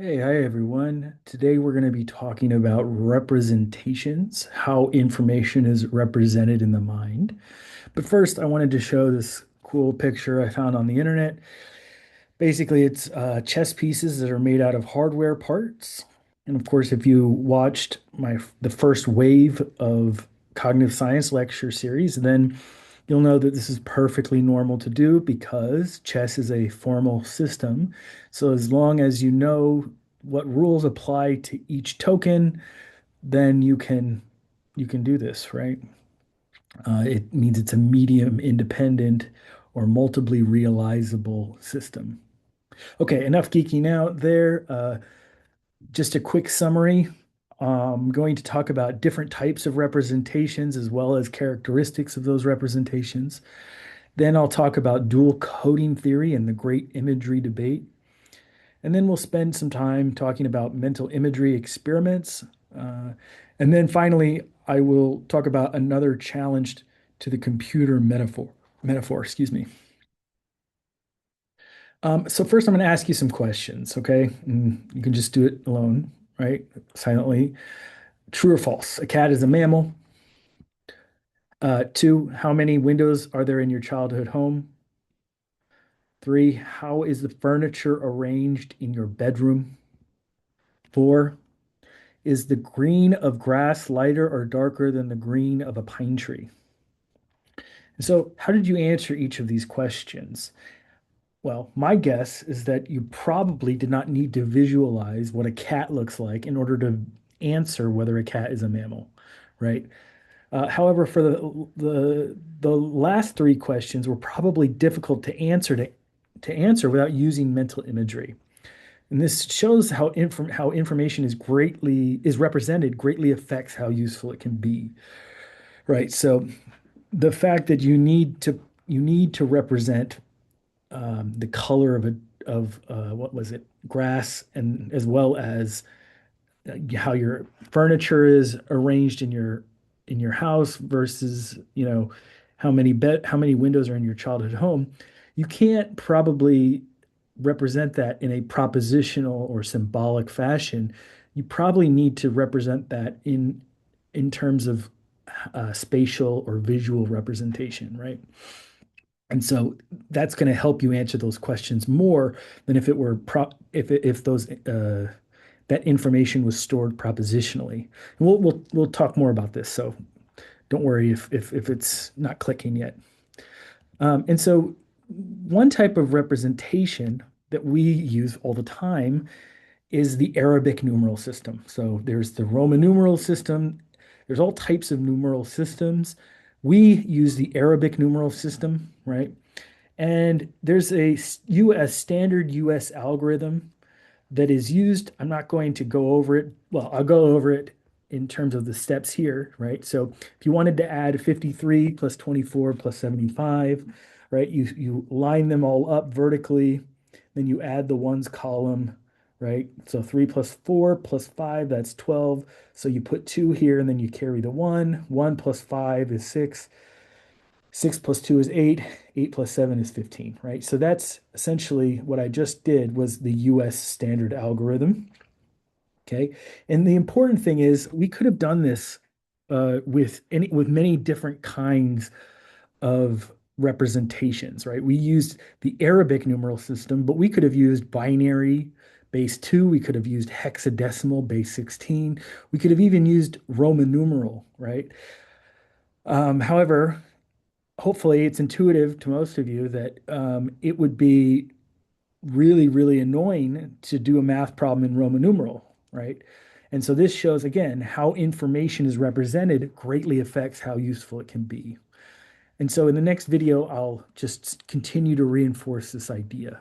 Hi everyone. Today we're going to be talking about representations, how information is represented in the mind. But first, I wanted to show this cool picture I found on the internet. Basically, it's chess pieces that are made out of hardware parts. And of course, if you watched the first wave of cognitive science lecture series, then you'll know that this is perfectly normal to do because chess is a formal system. So as long as you know what rules apply to each token, then you can do this, right? It means it's a medium independent or multiply realizable system. Okay, enough geeking out there. Just a quick summary. I'm going to talk about different types of representations as well as characteristics of those representations. Then I'll talk about dual coding theory and the great imagery debate. And then we'll spend some time talking about mental imagery experiments. Uh, and then finally, I will talk about another challenge to the computer metaphor, excuse me. So first I'm going to ask you some questions, okay? And you can just do it alone, right? Silently. True or false? A cat is a mammal. Two, how many windows are there in your childhood home? Three, how is the furniture arranged in your bedroom? Four, is the green of grass lighter or darker than the green of a pine tree? So, how did you answer each of these questions? Well, my guess is that you probably did not need to visualize what a cat looks like in order to answer whether a cat is a mammal, right? However, for the last three questions were probably difficult to answer without using mental imagery. And this shows how information is represented greatly affects how useful it can be. Right. So the fact that you need to represent the color of what was it, grass, and as well as how your furniture is arranged in your house versus how many windows are in your childhood home. You can't probably represent that in a propositional or symbolic fashion. You probably need to represent that in terms of spatial or visual representation, right? And so that's going to help you answer those questions more than if it were if those that information was stored propositionally. And we'll talk more about this. So don't worry if it's not clicking yet. And so one type of representation that we use all the time is the Arabic numeral system. So there's the Roman numeral system. There's all types of numeral systems. We use the Arabic numeral system, right? And there's a standard US algorithm that is used. I'm not going to go over it. Well, I'll go over it in terms of the steps here, right? So if you wanted to add 53 plus 24 plus 75, right? You line them all up vertically, then you add the ones column, right? So 3 plus 4 plus 5, that's 12. So you put 2 here and then you carry the 1. 1 plus 5 is 6. 6 plus 2 is 8. 8 plus 7 is 15, right? So that's essentially what I just did was the US standard algorithm. Okay. And the important thing is we could have done this with many different kinds of representations, right? We used the Arabic numeral system, but we could have used binary base 2. We could have used hexadecimal base 16. We could have even used Roman numeral, right? However, hopefully it's intuitive to most of you that it would be really, really annoying to do a math problem in Roman numeral, right? And so this shows again how information is represented greatly affects how useful it can be. And so in the next video, I'll just continue to reinforce this idea.